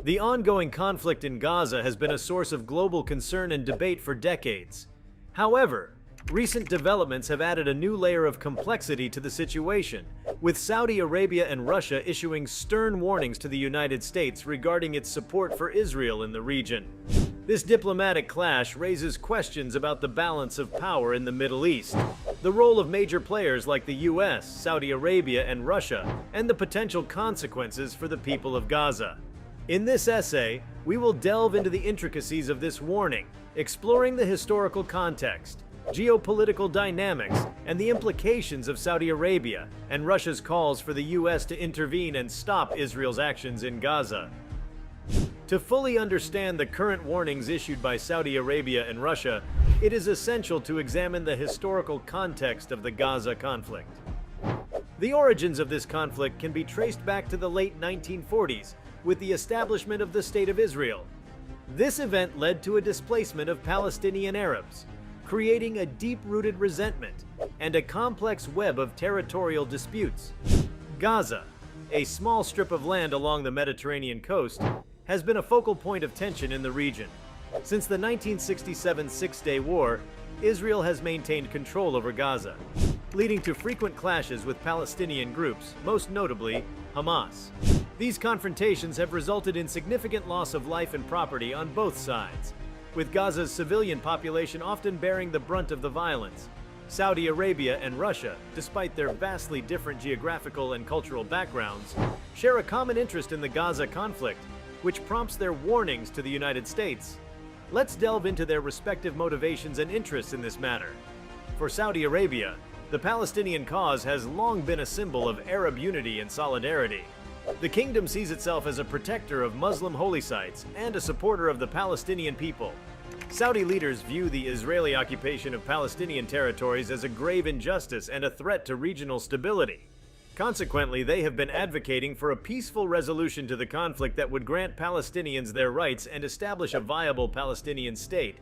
The ongoing conflict in Gaza has been a source of global concern and debate for decades. However, recent developments have added a new layer of complexity to the situation, with Saudi Arabia and Russia issuing stern warnings to the United States regarding its support for Israel in the region. This diplomatic clash raises questions about the balance of power in the Middle East, the role of major players like the US, Saudi Arabia, and Russia, and the potential consequences for the people of Gaza. In this essay, we will delve into the intricacies of this warning, exploring the historical context, geopolitical dynamics, and the implications of Saudi Arabia and Russia's calls for the US to intervene and stop Israel's actions in Gaza. To fully understand the current warnings issued by Saudi Arabia and Russia, it is essential to examine the historical context of the Gaza conflict. The origins of this conflict can be traced back to the late 1940s, with the establishment of the State of Israel. This event led to a displacement of Palestinian Arabs, creating a deep-rooted resentment and a complex web of territorial disputes. Gaza, a small strip of land along the Mediterranean coast, has been a focal point of tension in the region. Since the 1967 Six-Day War, Israel has maintained control over Gaza, leading to frequent clashes with Palestinian groups, most notably Hamas. These confrontations have resulted in significant loss of life and property on both sides, with Gaza's civilian population often bearing the brunt of the violence. Saudi Arabia and Russia, despite their vastly different geographical and cultural backgrounds, share a common interest in the Gaza conflict, which prompts their warnings to the United States. Let's delve into their respective motivations and interests in this matter. For Saudi Arabia, the Palestinian cause has long been a symbol of Arab unity and solidarity. The kingdom sees itself as a protector of Muslim holy sites and a supporter of the Palestinian people. Saudi leaders view the Israeli occupation of Palestinian territories as a grave injustice and a threat to regional stability. Consequently, they have been advocating for a peaceful resolution to the conflict that would grant Palestinians their rights and establish a viable Palestinian state.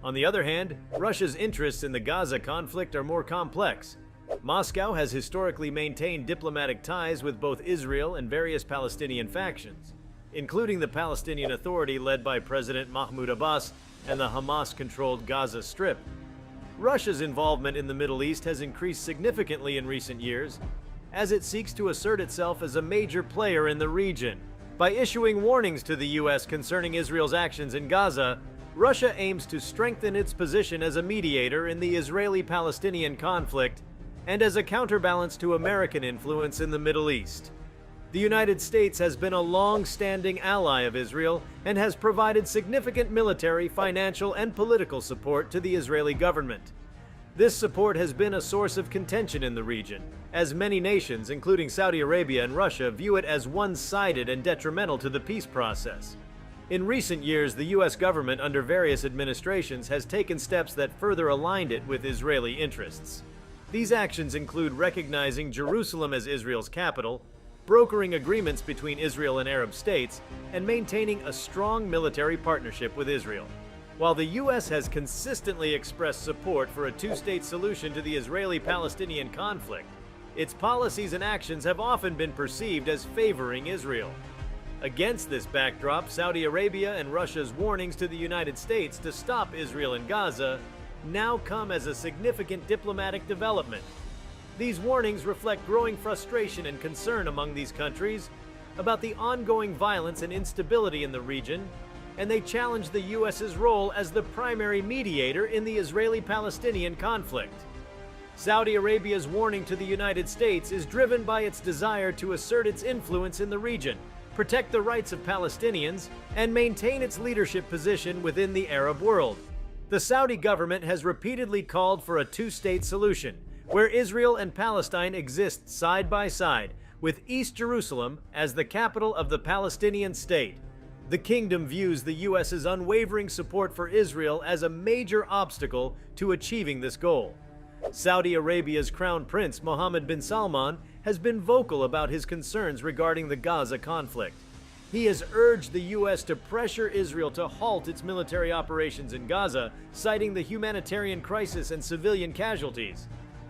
On the other hand, Russia's interests in the Gaza conflict are more complex. Moscow has historically maintained diplomatic ties with both Israel and various Palestinian factions, including the Palestinian Authority led by President Mahmoud Abbas and the Hamas-controlled Gaza Strip. Russia's involvement in the Middle East has increased significantly in recent years, as it seeks to assert itself as a major player in the region. By issuing warnings to the US concerning Israel's actions in Gaza, Russia aims to strengthen its position as a mediator in the Israeli-Palestinian conflict and as a counterbalance to American influence in the Middle East. The United States has been a long-standing ally of Israel and has provided significant military, financial, and political support to the Israeli government. This support has been a source of contention in the region, as many nations, including Saudi Arabia and Russia, view it as one-sided and detrimental to the peace process. In recent years, the U.S. government, under various administrations, has taken steps that further aligned it with Israeli interests. These actions include recognizing Jerusalem as Israel's capital, brokering agreements between Israel and Arab states, and maintaining a strong military partnership with Israel. While the U.S. has consistently expressed support for a two-state solution to the Israeli-Palestinian conflict, its policies and actions have often been perceived as favoring Israel. Against this backdrop, Saudi Arabia and Russia's warnings to the United States to stop Israel in Gaza now come as a significant diplomatic development. These warnings reflect growing frustration and concern among these countries about the ongoing violence and instability in the region, and they challenge the U.S.'s role as the primary mediator in the Israeli-Palestinian conflict. Saudi Arabia's warning to the United States is driven by its desire to assert its influence in the region, protect the rights of Palestinians, and maintain its leadership position within the Arab world. The Saudi government has repeatedly called for a two-state solution, where Israel and Palestine exist side by side, with East Jerusalem as the capital of the Palestinian state. The kingdom views the U.S.'s unwavering support for Israel as a major obstacle to achieving this goal. Saudi Arabia's Crown Prince Mohammed bin Salman has been vocal about his concerns regarding the Gaza conflict. He has urged the U.S. to pressure Israel to halt its military operations in Gaza, citing the humanitarian crisis and civilian casualties.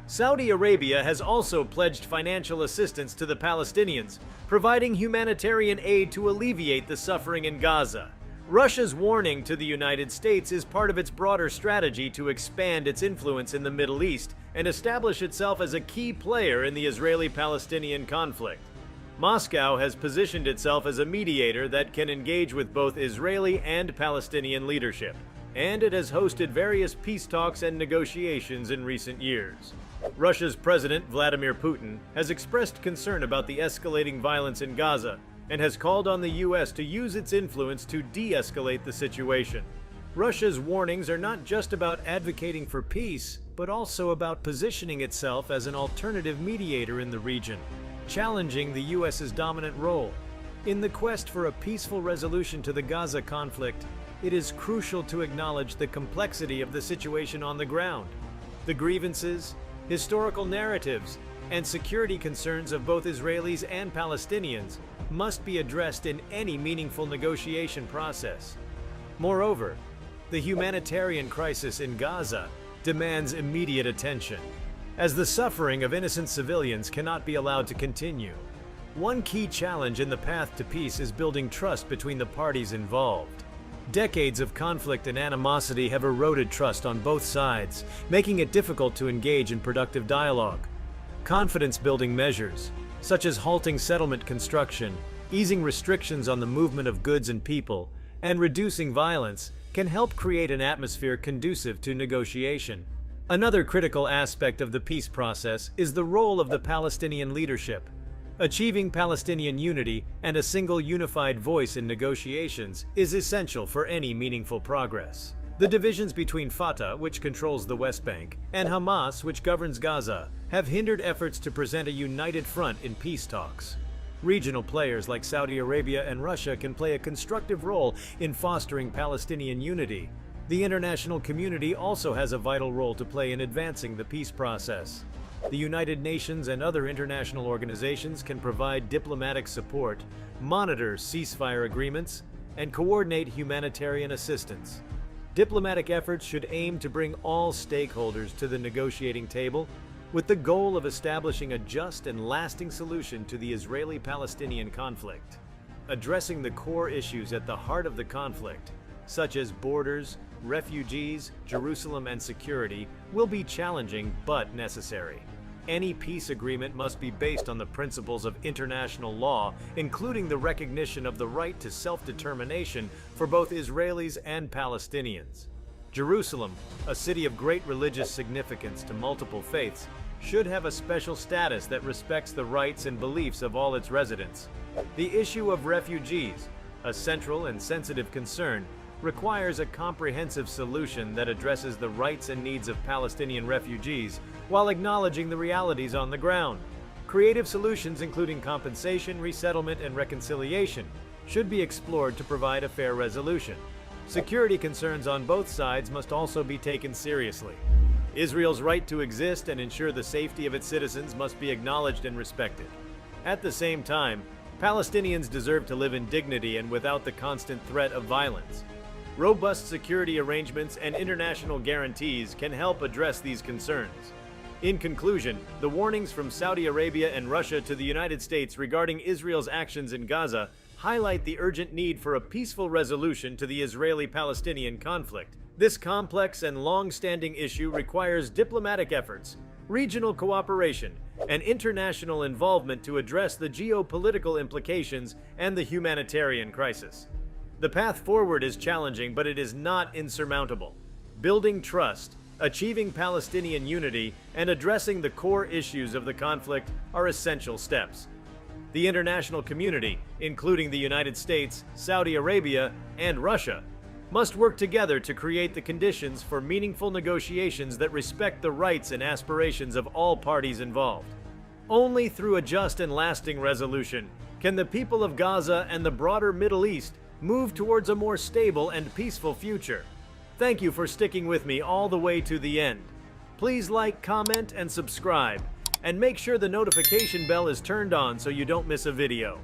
Saudi Arabia has also pledged financial assistance to the Palestinians, providing humanitarian aid to alleviate the suffering in Gaza. Russia's warning to the United States is part of its broader strategy to expand its influence in the Middle East and establish itself as a key player in the Israeli-Palestinian conflict. Moscow has positioned itself as a mediator that can engage with both Israeli and Palestinian leadership, and it has hosted various peace talks and negotiations in recent years. Russia's President Vladimir Putin has expressed concern about the escalating violence in Gaza and has called on the U.S. to use its influence to de-escalate the situation. Russia's warnings are not just about advocating for peace, but also about positioning itself as an alternative mediator in the region, challenging the U.S.'s dominant role. In the quest for a peaceful resolution to the Gaza conflict, it is crucial to acknowledge the complexity of the situation on the ground. The grievances, historical narratives, and security concerns of both Israelis and Palestinians must be addressed in any meaningful negotiation process. Moreover, the humanitarian crisis in Gaza demands immediate attention, as the suffering of innocent civilians cannot be allowed to continue. One key challenge in the path to peace is building trust between the parties involved. Decades of conflict and animosity have eroded trust on both sides, making it difficult to engage in productive dialogue. Confidence-building measures, such as halting settlement construction, easing restrictions on the movement of goods and people, and reducing violence, can help create an atmosphere conducive to negotiation. Another critical aspect of the peace process is the role of the Palestinian leadership. Achieving Palestinian unity and a single unified voice in negotiations is essential for any meaningful progress. The divisions between Fatah, which controls the West Bank, and Hamas, which governs Gaza, have hindered efforts to present a united front in peace talks. Regional players like Saudi Arabia and Russia can play a constructive role in fostering Palestinian unity. The international community also has a vital role to play in advancing the peace process. The United Nations and other international organizations can provide diplomatic support, monitor ceasefire agreements, and coordinate humanitarian assistance. Diplomatic efforts should aim to bring all stakeholders to the negotiating table with the goal of establishing a just and lasting solution to the Israeli-Palestinian conflict. Addressing the core issues at the heart of the conflict, such as borders, refugees, Jerusalem, and security, will be challenging but necessary. Any peace agreement must be based on the principles of international law, including the recognition of the right to self-determination for both Israelis and Palestinians. Jerusalem, a city of great religious significance to multiple faiths, should have a special status that respects the rights and beliefs of all its residents. The issue of refugees, a central and sensitive concern, requires a comprehensive solution that addresses the rights and needs of Palestinian refugees while acknowledging the realities on the ground. Creative solutions including compensation, resettlement, and reconciliation should be explored to provide a fair resolution. Security concerns on both sides must also be taken seriously. Israel's right to exist and ensure the safety of its citizens must be acknowledged and respected. At the same time, Palestinians deserve to live in dignity and without the constant threat of violence. Robust security arrangements and international guarantees can help address these concerns. In conclusion, the warnings from Saudi Arabia and Russia to the United States regarding Israel's actions in Gaza highlight the urgent need for a peaceful resolution to the Israeli-Palestinian conflict. This complex and long-standing issue requires diplomatic efforts, regional cooperation, and international involvement to address the geopolitical implications and the humanitarian crisis. The path forward is challenging, but it is not insurmountable. Building trust, achieving Palestinian unity, and addressing the core issues of the conflict are essential steps. The international community, including the United States, Saudi Arabia, and Russia, must work together to create the conditions for meaningful negotiations that respect the rights and aspirations of all parties involved. Only through a just and lasting resolution can the people of Gaza and the broader Middle East move towards a more stable and peaceful future. Thank you for sticking with me all the way to the end. Please like, comment, and subscribe, and make sure the notification bell is turned on so you don't miss a video.